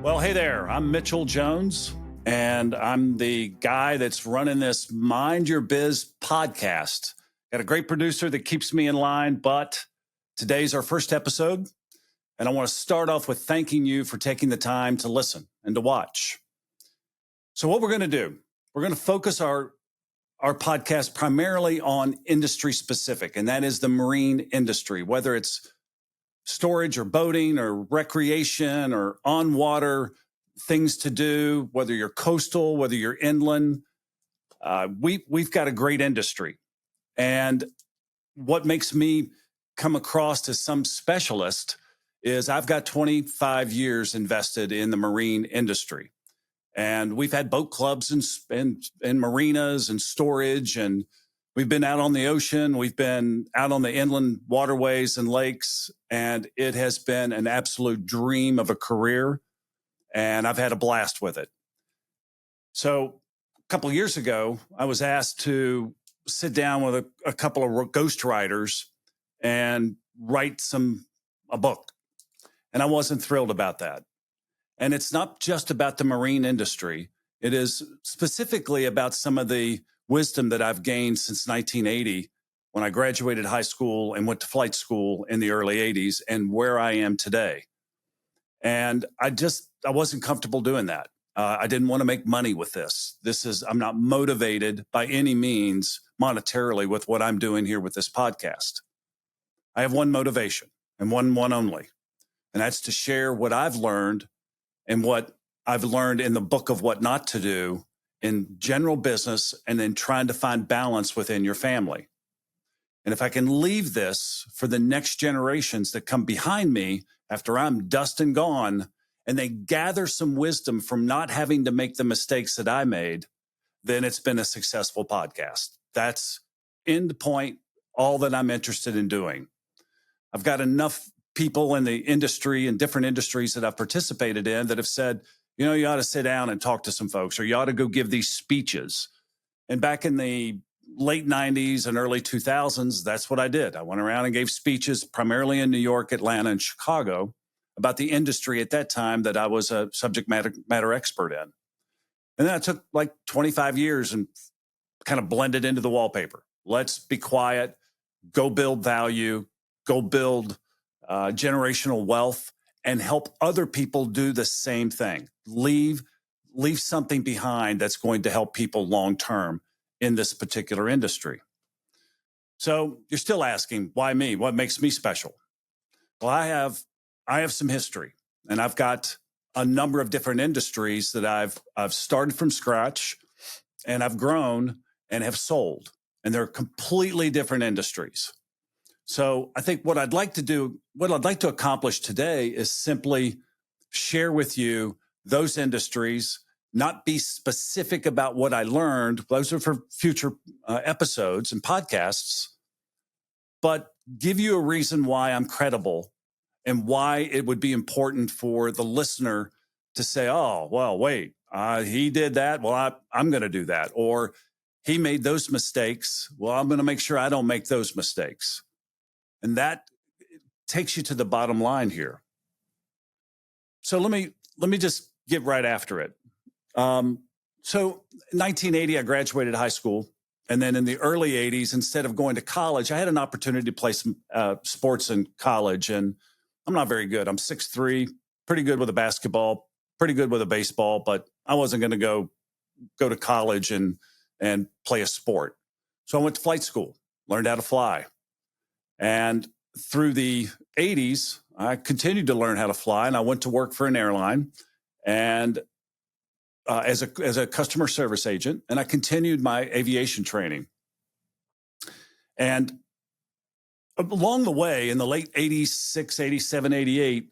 Well, hey there, I'm Mitchell Jones, and I'm the guy that's running this Mind Your Biz podcast. Got a great producer that keeps me in line, but today's our first episode, and I want to start off with thanking you for taking the time to listen and to watch. So what we're going to do, we're going to focus our podcast primarily on industry specific, and that is the marine industry, whether it's storage or boating or recreation or on water things to do, whether you're coastal, whether you're inland. We've got a great industry. And what makes me come across as some specialist is I've got 25 years invested in the marine industry. And we've had boat clubs and marinas and storage, and we've been out on the ocean. We've been out on the inland waterways and lakes, and it has been an absolute dream of a career, and I've had a blast with it. So a couple of years ago, I was asked to sit down with a couple of ghostwriters and write a book, and I wasn't thrilled about that. And it's not just about the marine industry. It is specifically about some of the wisdom that I've gained since 1980 when I graduated high school and went to flight school in the early 80s and where I am today. And I wasn't comfortable doing that. I didn't want to make money with this. I'm not motivated by any means monetarily with what I'm doing here with this podcast. I have one motivation and one only, and that's to share what I've learned and what I've learned in the book of what not to do in general business, and then trying to find balance within your family. And if I can leave this for the next generations that come behind me after I'm dust and gone, and they gather some wisdom from not having to make the mistakes that I made, then it's been a successful podcast. That's end point, all that I'm interested in doing. I've got enough people in the industry and different industries that I've participated in that have said, you know, you ought to sit down and talk to some folks, or you ought to go give these speeches. And back in the late 90s and early 2000s, that's what I did. I went around and gave speeches primarily in New York, Atlanta, and Chicago about the industry at that time that I was a subject matter expert in. And then I took like 25 years and kind of blended into the wallpaper. Let's be quiet, go build value, go build generational wealth, and help other people do the same thing. Leave something behind that's going to help people long term in this particular industry. So you're still asking, why me? What makes me special? Well, I have some history, and I've got a number of different industries that I've started from scratch, and I've grown and have sold, and they're completely different industries. So I think what I'd like to accomplish today is simply share with you those industries, not be specific about what I learned. Those are for future episodes and podcasts, but give you a reason why I'm credible and why it would be important for the listener to say, oh, well, wait, he did that. Well, I'm going to do that. Or he made those mistakes. Well, I'm going to make sure I don't make those mistakes. And that takes you to the bottom line here. So let me just get right after it. So in 1980, I graduated high school. And then in the early 80s, instead of going to college, I had an opportunity to play some sports in college. And I'm not very good. I'm 6'3", pretty good with a basketball, pretty good with a baseball, but I wasn't going to go to college and play a sport. So I went to flight school, learned how to fly. And through the 80s, I continued to learn how to fly, and I went to work for an airline and as a customer service agent, and I continued my aviation training. And along the way, in the late 86, 87, 88,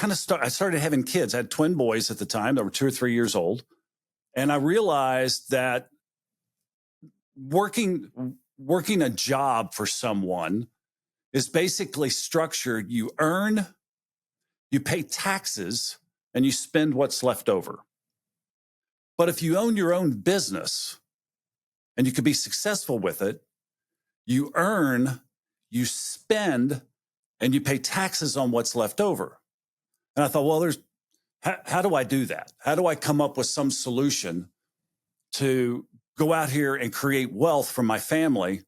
I started having kids. I had twin boys at the time that were 2 or 3 years old. And I realized that working a job for someone is basically structured. You earn, you pay taxes, and you spend what's left over. But if you own your own business and you could be successful with it, you earn, you spend, and you pay taxes on what's left over. And I thought, well, how do I do that? How do I come up with some solution to go out here and create wealth for my family,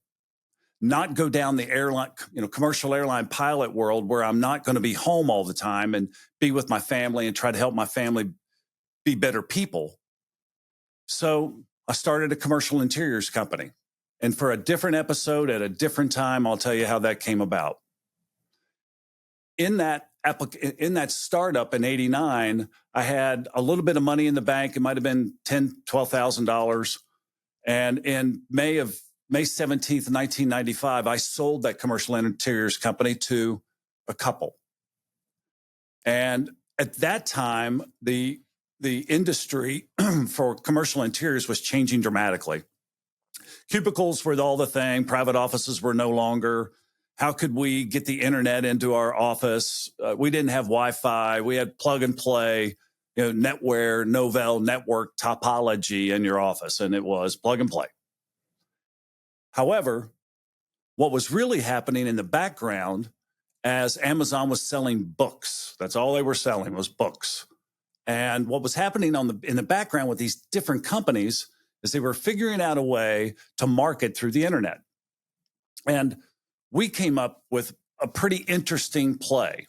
not go down the airline, commercial airline pilot world where I'm not going to be home all the time and be with my family and try to help my family be better people. So I started a commercial interiors company. And for a different episode at a different time, I'll tell you how that came about. In that startup in '89, I had a little bit of money in the bank. It might have been $10,000, $12,000. And in May 17th, 1995, I sold that commercial interiors company to a couple. And at that time, the industry for commercial interiors was changing dramatically. Cubicles were all the thing. Private offices were no longer. How could we get the internet into our office? We didn't have Wi-Fi. We had plug and play, NetWare, Novell network topology in your office, and it was plug and play. However, what was really happening in the background as Amazon was selling books, that's all they were selling was books. And what was happening in the background with these different companies is they were figuring out a way to market through the internet. And we came up with a pretty interesting play.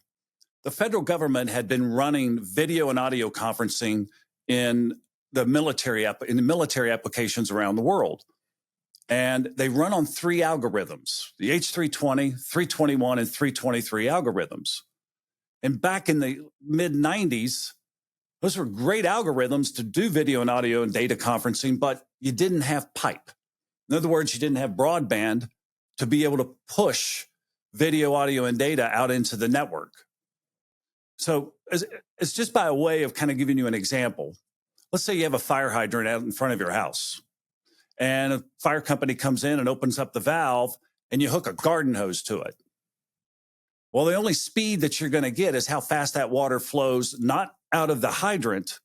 The federal government had been running video and audio conferencing in the military applications around the world. And they run on 3 algorithms, the H320, 321, and 323 algorithms. And back in the mid-90s, those were great algorithms to do video and audio and data conferencing, but you didn't have pipe. In other words, you didn't have broadband to be able to push video, audio, and data out into the network. So it's just by a way of kind of giving you an example. Let's say you have a fire hydrant out in front of your house, and a fire company comes in and opens up the valve, and you hook a garden hose to it. Well, the only speed that you're going to get is how fast that water flows, not out of the hydrant,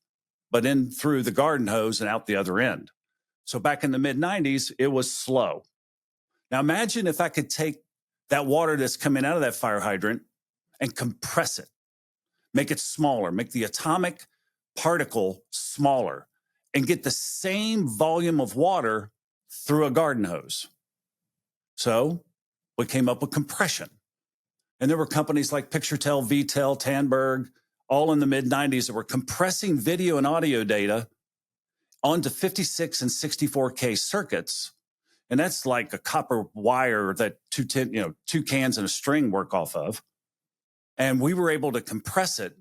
but in through the garden hose and out the other end. So back in the mid-90s, it was slow. Now imagine if I could take that water that's coming out of that fire hydrant and compress it, make it smaller, make the atomic particle smaller, and get the same volume of water through a garden hose. So we came up with compression. And there were companies like PictureTel, VTel, Tandberg, all in the mid-90s that were compressing video and audio data onto 56 and 64K circuits. And that's like a copper wire that two cans and a string work off of. And we were able to compress it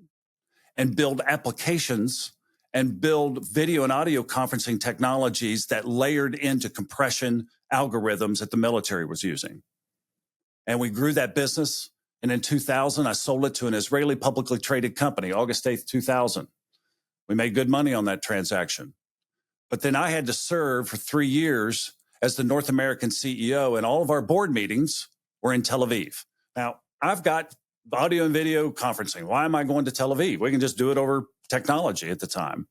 and build applications and build video and audio conferencing technologies that layered into compression algorithms that the military was using. And we grew that business. And in 2000, I sold it to an Israeli publicly traded company, August 8th, 2000. We made good money on that transaction. But then I had to serve for 3 years as the North American CEO, and all of our board meetings were in Tel Aviv. Now, I've got audio and video conferencing. Why am I going to Tel Aviv? We can just do it over technology at the time.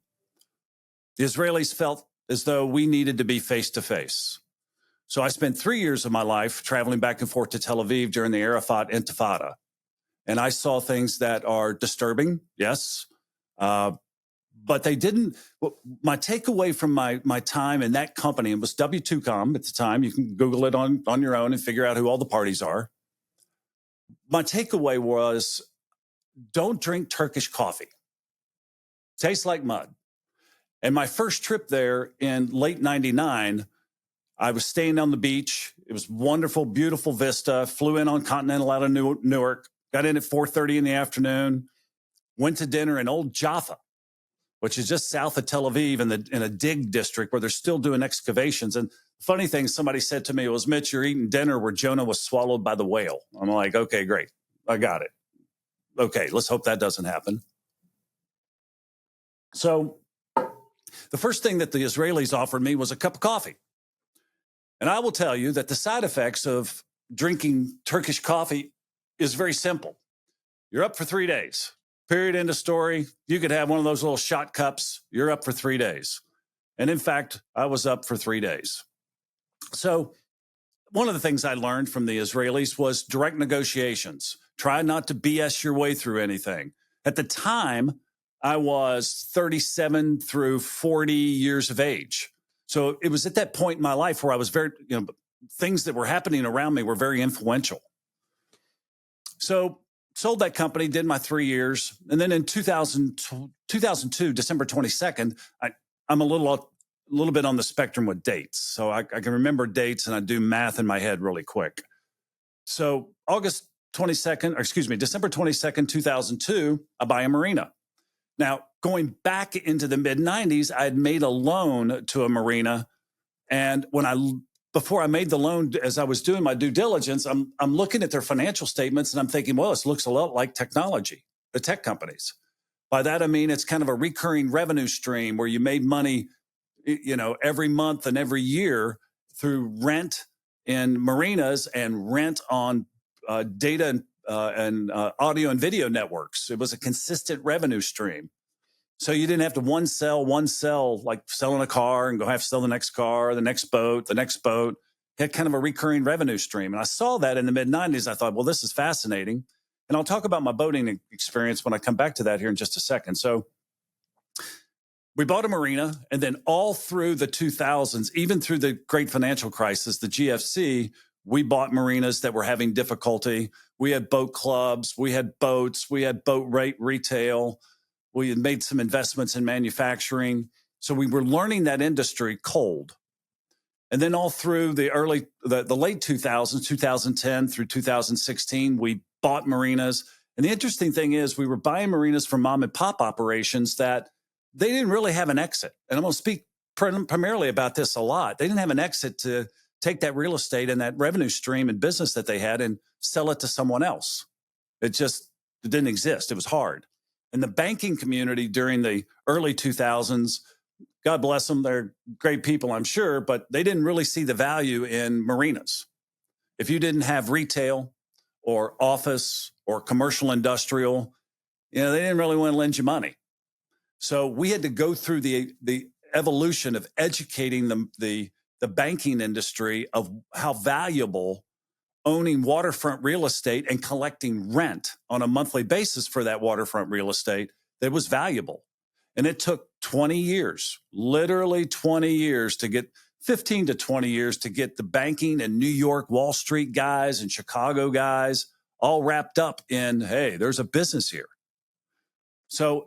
The Israelis felt as though we needed to be face-to-face. So I spent 3 years of my life traveling back and forth to Tel Aviv during the Arafat Intifada. And I saw things that are disturbing, yes, but they didn't. My takeaway from my time in that company, it was W2Com at the time. You can Google it on your own and figure out who all the parties are. My takeaway was, don't drink Turkish coffee. Tastes like mud. And my first trip there in late 99, I was staying on the beach. It was wonderful, beautiful vista. Flew in on Continental out of Newark. Got in at 4:30 in the afternoon. Went to dinner in Old Jaffa, which is just south of Tel Aviv in a dig district where they're still doing excavations. And the funny thing somebody said to me was, Mitch, you're eating dinner where Jonah was swallowed by the whale. I'm like, okay, great. I got it. Okay, let's hope that doesn't happen. So the first thing that the Israelis offered me was a cup of coffee. And I will tell you that the side effects of drinking Turkish coffee is very simple. You're up for 3 days. Period, end of story. You could have one of those little shot cups. You're up for 3 days. And in fact, I was up for 3 days. So one of the things I learned from the Israelis was direct negotiations. Try not to BS your way through anything. At the time, I was 37 through 40 years of age. So it was at that point in my life where I was very, things that were happening around me were very influential. So sold that company, did my 3 years. And then in 2002, December 22nd, I'm a little bit on the spectrum with dates. So I can remember dates and I do math in my head really quick. So December 22nd, 2002, I buy a marina. Now, going back into the mid 90s, I had made a loan to a marina. And before I made the loan, as I was doing my due diligence, I'm looking at their financial statements and I'm thinking, well, this looks a lot like technology, the tech companies. By that, I mean, it's kind of a recurring revenue stream where you made money, every month and every year through rent in marinas and rent on data and audio and video networks. It was a consistent revenue stream. So you didn't have to one sell, like selling a car and go have to sell the next car, the next boat. You had kind of a recurring revenue stream. And I saw that in the mid 90s. I thought, well, this is fascinating. And I'll talk about my boating experience when I come back to that here in just a second. So we bought a marina, and then all through the 2000s, even through the great financial crisis, the GFC, we bought marinas that were having difficulty. We had boat clubs, we had boats, we had boat retail. We had made some investments in manufacturing. So we were learning that industry cold. And then all through the late 2000s, 2010 through 2016, we bought marinas. And the interesting thing is we were buying marinas from mom and pop operations that they didn't really have an exit. And I'm going to speak primarily about this a lot. They didn't have an exit to take that real estate and that revenue stream and business that they had and sell it to someone else. It didn't exist. It was hard. And the banking community during the early 2000s, God bless them, they're great people, I'm sure, but they didn't really see the value in marinas. If you didn't have retail or office or commercial industrial, they didn't really want to lend you money. So we had to go through the evolution of educating the banking industry of how valuable owning waterfront real estate and collecting rent on a monthly basis for that waterfront real estate that was valuable. And it took 20 years, literally 20 years to get 15 to 20 years to get the banking and New York Wall Street guys and Chicago guys all wrapped up in, hey, there's a business here. So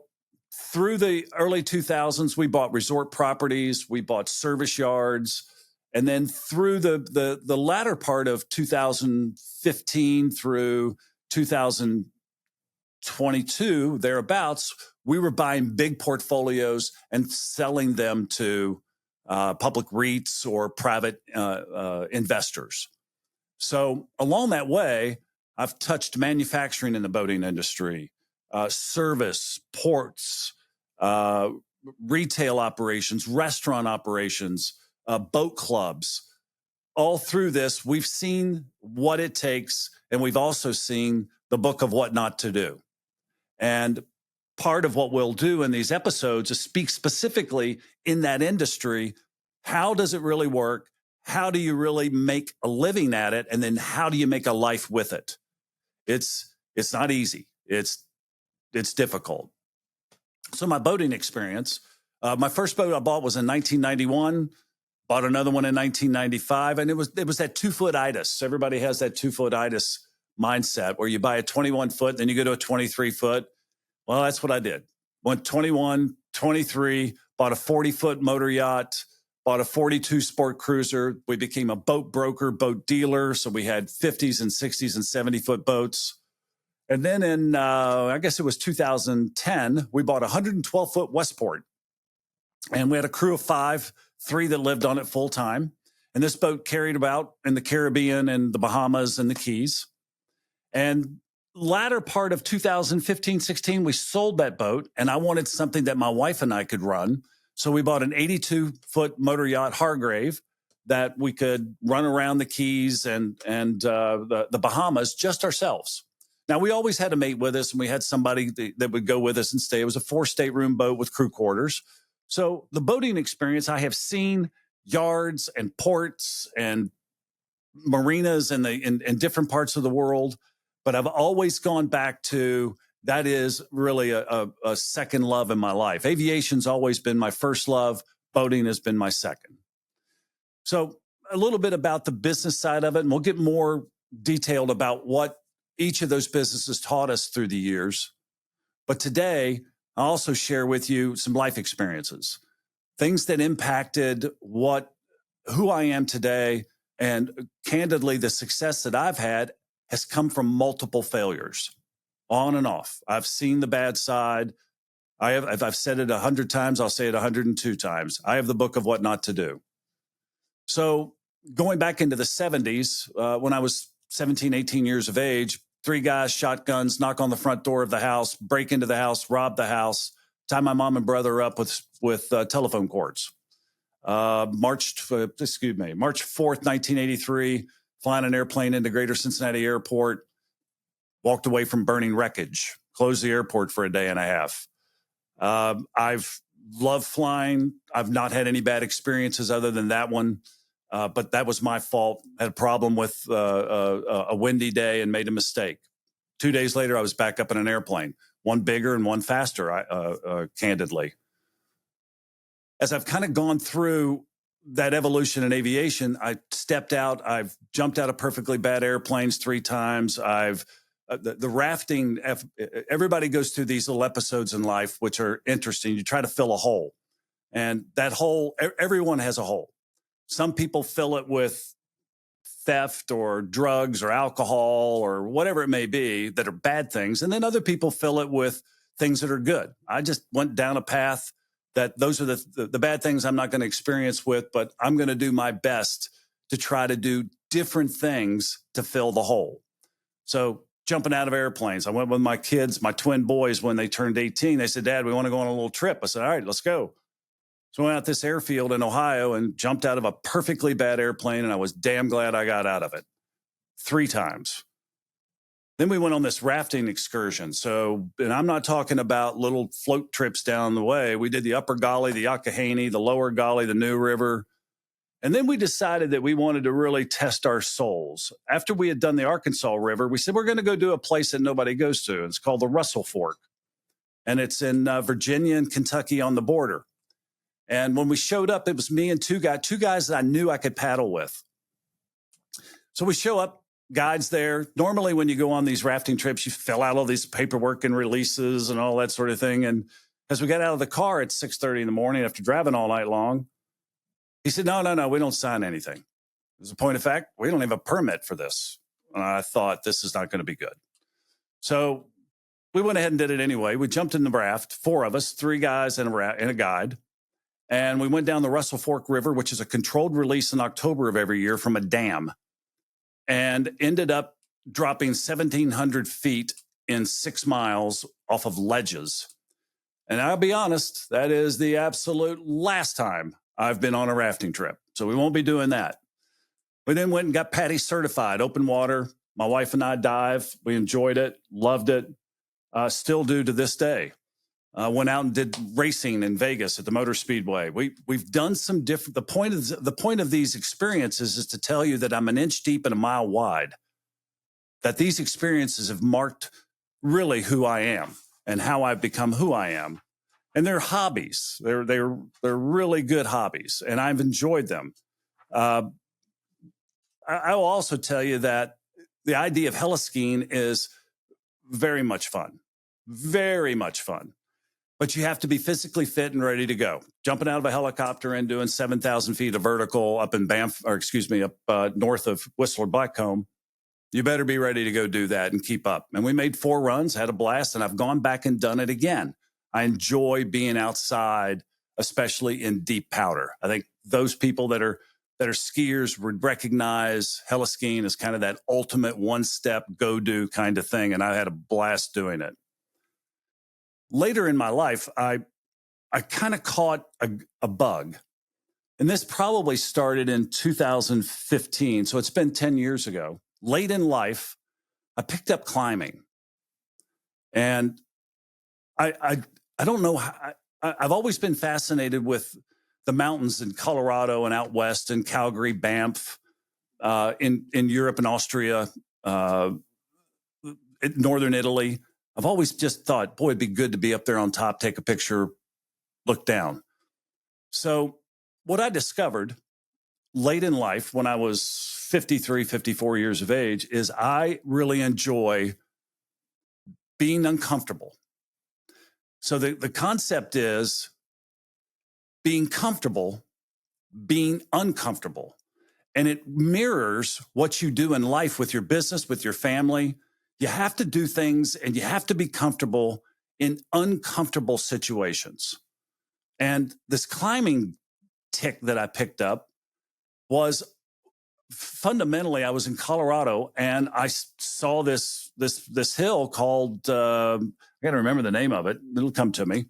through the early 2000s, we bought resort properties, we bought service yards. And then through the latter part of 2015 through 2022, thereabouts, we were buying big portfolios and selling them to public REITs or private investors. So along that way, I've touched manufacturing in the boating industry, service, ports, retail operations, restaurant operations, boat clubs. All through this, we've seen what it takes, and we've also seen the book of what not to do. And part of what we'll do in these episodes is speak specifically in that industry. How does it really work? How do you really make a living at it? And then how do you make a life with it? It's not easy. It's difficult. So my boating experience, my first boat I bought was in 1991. Bought another one in 1995, and it was that 2-foot itis. Everybody has that 2-foot itis mindset where you buy a 21-foot, then you go to a 23-foot. Well, that's what I did. Went 21, 23, bought a 40-foot motor yacht, bought a 42 sport cruiser. We became a boat broker, boat dealer. So we had 50s and 60s and 70-foot boats. And then in, I guess it was 2010, we bought a 112-foot Westport. And we had a crew of 5, 3 that lived on it full time. And this boat carried about in the Caribbean and the Bahamas and the Keys. And latter part of 2015, 16, we sold that boat. And I wanted something that my wife and I could run. So we bought an 82-foot motor yacht, Hargrave, that we could run around the Keys and the Bahamas just ourselves. Now, we always had a mate with us, and we had somebody that would go with us and stay. It was a 4-stateroom boat with crew quarters. So the boating experience, I have seen yards and ports and marinas in different parts of the world, but I've always gone back to that is really a second love in my life. Aviation's always been my first love. Boating has been my second. So a little bit about the business side of it, and we'll get more detailed about what each of those businesses taught us through the years. But today, I'll also share with you some life experiences, things that impacted who I am today. And candidly, the success that I've had has come from multiple failures, on and off. I've seen the bad side. I've said it 100 times. I'll say it 102 times. I have the book of what not to do. So going back into the 70s, when I was 17, 18 years of age, 3 guys, shotguns, knock on the front door of the house, break into the house, rob the house, tie my mom and brother up with telephone cords. March 4th, 1983, flying an airplane into Greater Cincinnati Airport, walked away from burning wreckage, closed the airport for a day and a half. I've loved flying. I've not had any bad experiences other than that one. But that was my fault. I had a problem with a windy day and made a mistake. 2 days later, I was back up in an airplane, one bigger and one faster, candidly. As I've kind of gone through that evolution in aviation, I stepped out. I've jumped out of perfectly bad airplanes 3 times. The rafting, everybody goes through these little episodes in life, which are interesting. You try to fill a hole, and that hole, everyone has a hole. Some people fill it with theft or drugs or alcohol or whatever it may be that are bad things. And then other people fill it with things that are good. I just went down a path that those are the bad things I'm not going to experience with, but I'm going to do my best to try to do different things to fill the hole. So jumping out of airplanes, I went with my kids, my twin boys, when they turned 18. They said, "Dad, we want to go on a little trip." I said, "All right, let's go." So I went out this airfield in Ohio and jumped out of a perfectly bad airplane, and I was damn glad I got out of it 3 times. Then we went on this rafting excursion. And I'm not talking about little float trips down the way. We did the Upper Gauley, the Youghiogheny, the Lower Gauley, the New River. And then we decided that we wanted to really test our souls. After we had done the Arkansas River, we said, we're going to go do a place that nobody goes to. It's called the Russell Fork. And it's in Virginia and Kentucky on the border. And when we showed up, it was me and two guys that I knew I could paddle with. So we show up, guides there. Normally, when you go on these rafting trips, you fill out all these paperwork and releases and all that sort of thing. And as we got out of the car at 6:30 in the morning after driving all night long, he said, no, we don't sign anything. As a point of fact, we don't have a permit for this. And I thought, this is not going to be good. So we went ahead and did it anyway. We jumped in the raft, 4 of us, 3 guys and a guide. And we went down the Russell Fork River, which is a controlled release in October of every year from a dam, and ended up dropping 1,700 feet in 6 miles off of ledges. And I'll be honest, that is the absolute last time I've been on a rafting trip. So we won't be doing that. We then went and got PADI certified, open water. My wife and I dive. We enjoyed it, loved it, still do to this day. Went out and did racing in Vegas at the Motor Speedway. We've done some different. The point of these experiences is to tell you that I'm an inch deep and a mile wide. That these experiences have marked really who I am and how I've become who I am. And they're hobbies. They're really good hobbies, and I've enjoyed them. I will also tell you that the idea of heliskiing is very much fun, very much fun. But you have to be physically fit and ready to go. Jumping out of a helicopter and doing 7,000 feet of vertical up in north of Whistler Blackcomb, you better be ready to go do that and keep up. And we made 4 runs, had a blast, and I've gone back and done it again. I enjoy being outside, especially in deep powder. I think those people that are skiers would recognize heliskiing as kind of that ultimate one-step go-do kind of thing, and I had a blast doing it. Later in my life, I kind of caught a bug. And this probably started in 2015. So it's been 10 years ago. Late in life, I picked up climbing. And I don't know how, I've always been fascinated with the mountains in Colorado and out west and Calgary, Banff, in Europe and Austria, northern Italy. I've always just thought, boy, it'd be good to be up there on top, take a picture, look down. So what I discovered late in life when I was 53, 54 years of age is I really enjoy being uncomfortable. So the concept is being comfortable, being uncomfortable. And it mirrors what you do in life with your business, with your family. You have to do things and you have to be comfortable in uncomfortable situations. And this climbing tick that I picked up was fundamentally, I was in Colorado and I saw this hill called, I got to remember the name of it. It'll come to me.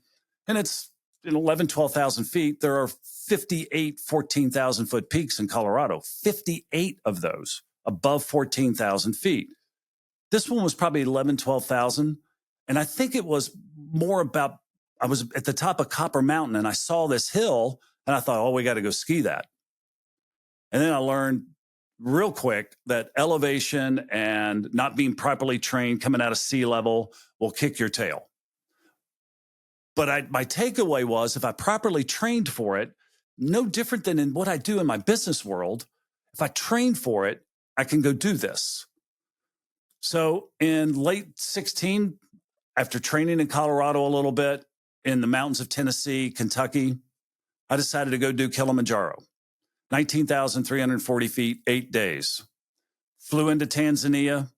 And it's 11, 12,000 feet. There are 58 14,000 foot peaks in Colorado, 58 of those above 14,000 feet. This one was probably 11, 12,000. And I think it was more about, I was at the top of Copper Mountain and I saw this hill and I thought, oh, we got to go ski that. And then I learned real quick that elevation and not being properly trained coming out of sea level will kick your tail. But my takeaway was if I properly trained for it, no different than in what I do in my business world, if I train for it, I can go do this. So in late 16, after training in Colorado a little bit, in the mountains of Tennessee, Kentucky, I decided to go do Kilimanjaro. 19,340 feet, 8 days. Flew into Tanzania,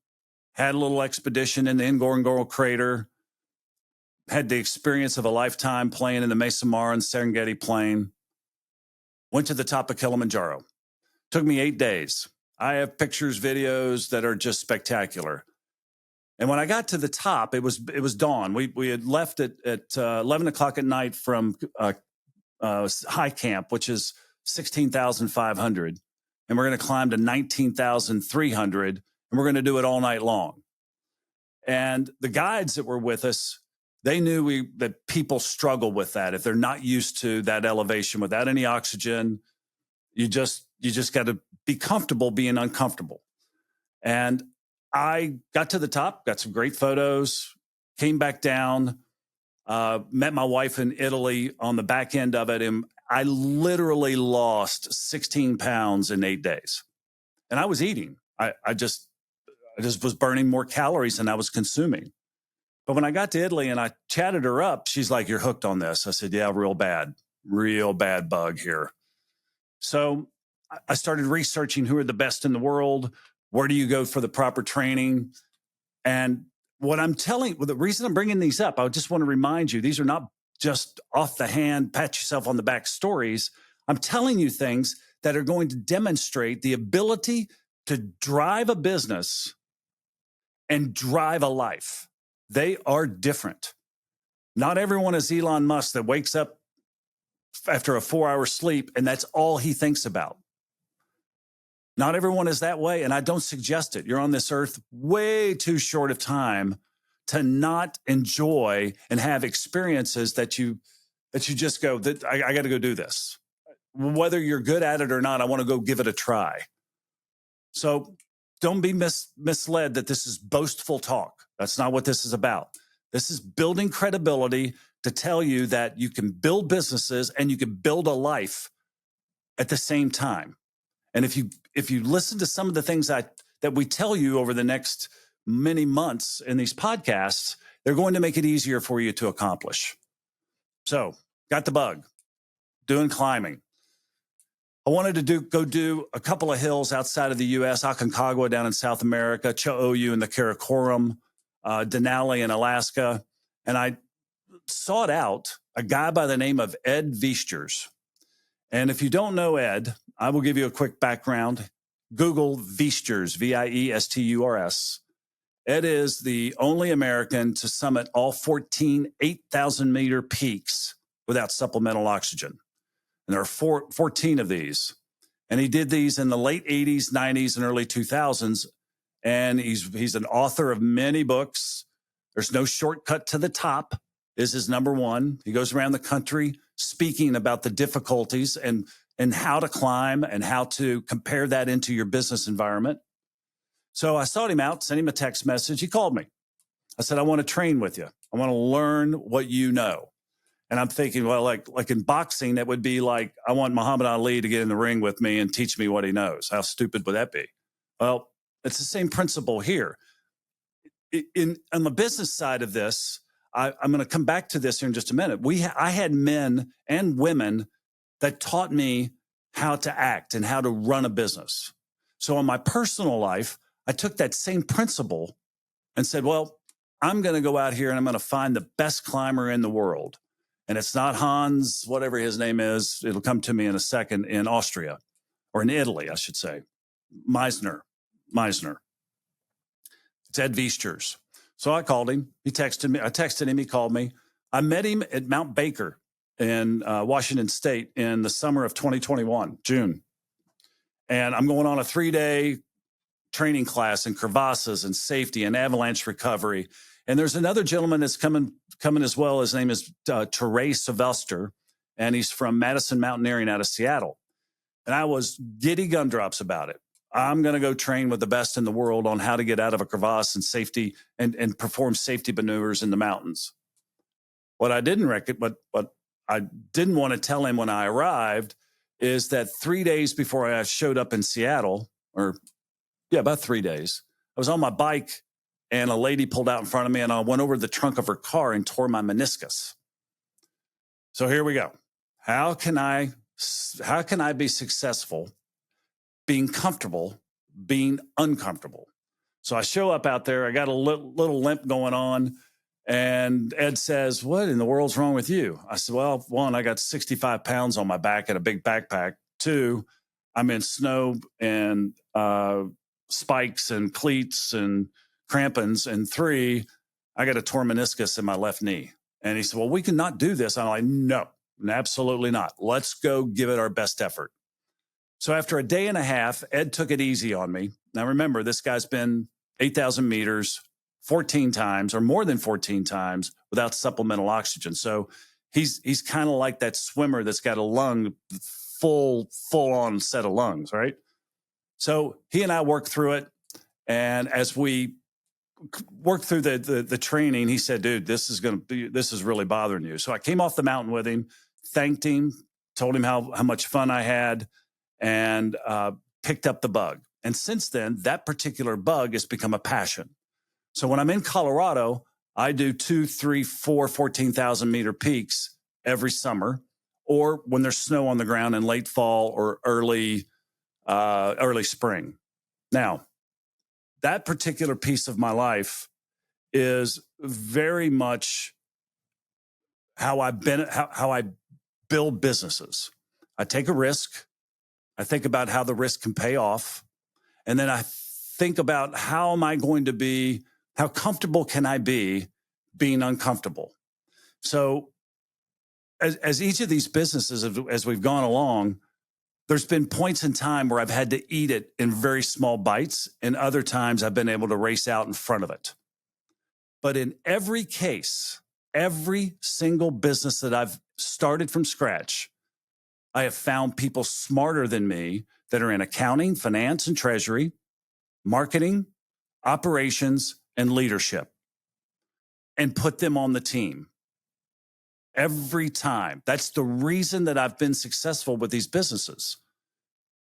had a little expedition in the Ngorongoro crater, had the experience of a lifetime playing in the Mesa Mara and Serengeti Plain, went to the top of Kilimanjaro. Took me 8 days. I have pictures, videos that are just spectacular. And when I got to the top, it was dawn. We had left at 11 o'clock at night from high camp, which is 16,500. And we're going to climb to 19,300. And we're going to do it all night long. And the guides that were with us, they knew that people struggle with that. If they're not used to that elevation without any oxygen, you just got to be comfortable being uncomfortable. And I got to the top, got some great photos, came back down, met my wife in Italy on the back end of it. And I literally lost 16 pounds in 8 days. And I was eating. I just was burning more calories than I was consuming. But when I got to Italy and I chatted her up, she's like, "You're hooked on this." I said, "Yeah, real bad bug here." So I started researching who are the best in the world. Where do you go for the proper training? And the reason I'm bringing these up, I just want to remind you, these are not just off the hand, pat yourself on the back stories. I'm telling you things that are going to demonstrate the ability to drive a business and drive a life. They are different. Not everyone is Elon Musk that wakes up after a 4-hour sleep and that's all he thinks about. Not everyone is that way, and I don't suggest it. You're on this earth way too short of time to not enjoy and have experiences that you just go, I got to go do this. Whether you're good at it or not, I want to go give it a try. So don't be misled that this is boastful talk. That's not what this is about. This is building credibility to tell you that you can build businesses and you can build a life at the same time. And if you listen to some of the things that we tell you over the next many months in these podcasts, they're going to make it easier for you to accomplish. So, got the bug, doing climbing. I wanted to go do a couple of hills outside of the U.S., Aconcagua down in South America, Cho-Oyu in the Karakoram, Denali in Alaska. And I sought out a guy by the name of Ed Viesturs. And if you don't know Ed, I will give you a quick background. Google Viesturs, Viesturs. Ed is the only American to summit all 14 8,000-meter peaks without supplemental oxygen. And there are 14 of these. And he did these in the late 80s, 90s, and early 2000s. And he's an author of many books. There's no shortcut to the top is his number one. He goes around the country speaking about the difficulties and how to climb and how to compare that into your business environment. So I sought him out, sent him a text message. He called me. I said, I want to train with you. I want to learn what you know. And I'm thinking, well, like in boxing, it would be like, I want Muhammad Ali to get in the ring with me and teach me what he knows. How stupid would that be? Well, it's the same principle here. On the business side of this, I'm going to come back to this here in just a minute. I had men and women that taught me how to act and how to run a business. So in my personal life, I took that same principle and said, well, I'm going to go out here and I'm going to find the best climber in the world. And it's not Hans, whatever his name is. It'll come to me in a second, in Austria, or in Italy, I should say. Meisner. It's Ed Viesturs. So I called him. He texted me. I texted him. He called me. I met him at Mount Baker in Washington State in the summer of 2021, June. And I'm going on a 3-day training class in crevasses and safety and avalanche recovery. And there's another gentleman that's coming as well. His name is Teray Sylvester, and he's from Madison Mountaineering out of Seattle. And I was giddy gumdrops about it. I'm going to go train with the best in the world on how to get out of a crevasse and safety and perform safety maneuvers in the mountains. What I didn't what I didn't want to tell him when I arrived is that 3 days before I showed up in Seattle, about 3 days, I was on my bike and a lady pulled out in front of me and I went over the trunk of her car and tore my meniscus. So here we go. How can I be successful being comfortable, being uncomfortable? So I show up out there. I got a little limp going on. And Ed says, what in the world's wrong with you? I said, well, one, I got 65 pounds on my back and a big backpack. Two, I'm in snow and spikes and cleats and crampons. And three, I got a torn meniscus in my left knee. And he said, well, we cannot do this. I'm like, no, absolutely not. Let's go give it our best effort. So after a day and a half, Ed took it easy on me. Now, remember, this guy's been 8,000 meters 14 times or more than 14 times without supplemental oxygen. So he's kind of like that swimmer that's got a full on set of lungs, right? So he and I worked through it. And as we worked through the training, he said, dude, this is really bothering you. So I came off the mountain with him, thanked him, told him how much fun I had, and picked up the bug. And since then, that particular bug has become a passion. So when I'm in Colorado, I do 2, 3, 4, 14,000 meter peaks every summer, or when there's snow on the ground in late fall or early spring. Now, that particular piece of my life is very much how I build businesses. I take a risk. I think about how the risk can pay off. And then I think about how comfortable can I be being uncomfortable? So as each of these businesses, as we've gone along, there's been points in time where I've had to eat it in very small bites, and other times I've been able to race out in front of it. But in every case, every single business that I've started from scratch, I have found people smarter than me that are in accounting, finance, and treasury, marketing, operations, and leadership, and put them on the team. Every time. That's the reason that I've been successful with these businesses,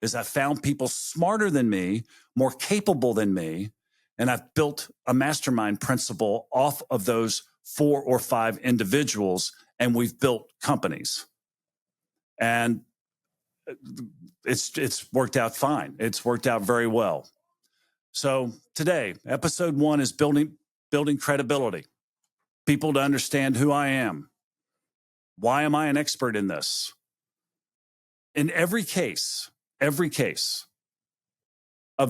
is I found people smarter than me, more capable than me, and I've built a mastermind principle off of those 4 or 5 individuals, and we've built companies. And it's worked out fine. It's worked out very well. So today, episode 1 is building credibility, people to understand who I am. Why am I an expert in this? In every case of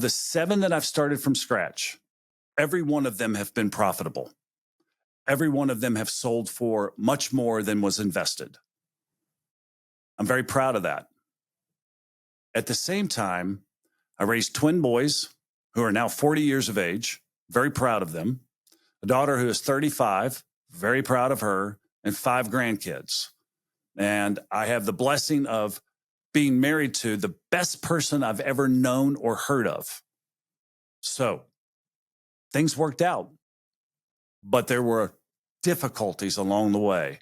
the 7 that I've started from scratch, every one of them have been profitable. Every one of them have sold for much more than was invested. I'm very proud of that. At the same time, I raised twin boys who are now 40 years of age, very proud of them. A daughter who is 35, very proud of her, and 5 grandkids. And I have the blessing of being married to the best person I've ever known or heard of. So things worked out. but there were difficulties along the way,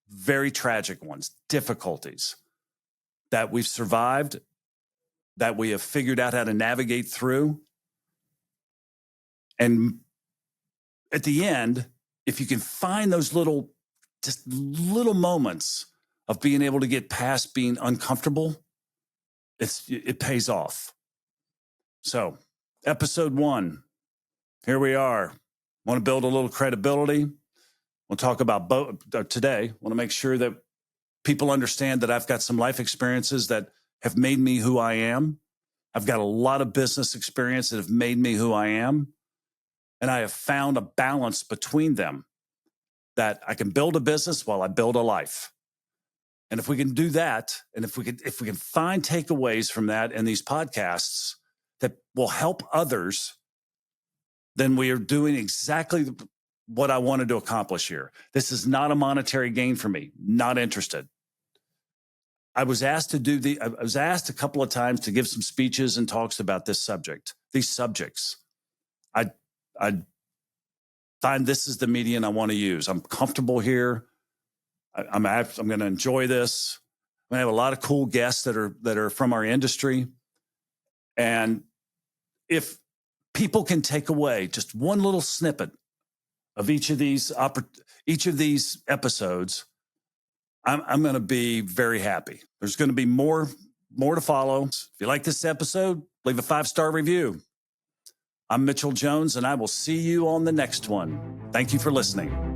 very tragic ones, difficulties that we've survived, that we have figured out how to navigate through. And at the end, if you can find those just little moments of being able to get past being uncomfortable, it pays off. So, episode 1, here we are. Want to build a little credibility. We'll talk about today. Want to make sure that people understand that I've got some life experiences that have made me who I am. I've got a lot of business experience that have made me who I am. And I have found a balance between them, that I can build a business while I build a life. And if we can do that, and if we can find takeaways from that in these podcasts that will help others, then we are doing exactly what I wanted to accomplish here. This is not a monetary gain for me. Not interested. I was asked a couple of times to give some speeches and talks about this subject, these subjects. I find this is the medium I want to use. I'm comfortable here. I'm going to enjoy this. I'm going to have a lot of cool guests that are from our industry. And if people can take away just one little snippet of each of these episodes, I'm going to be very happy. There's going to be more to follow. If you like this episode, leave a 5-star review. I'm Mitchell Jones, and I will see you on the next one. Thank you for listening.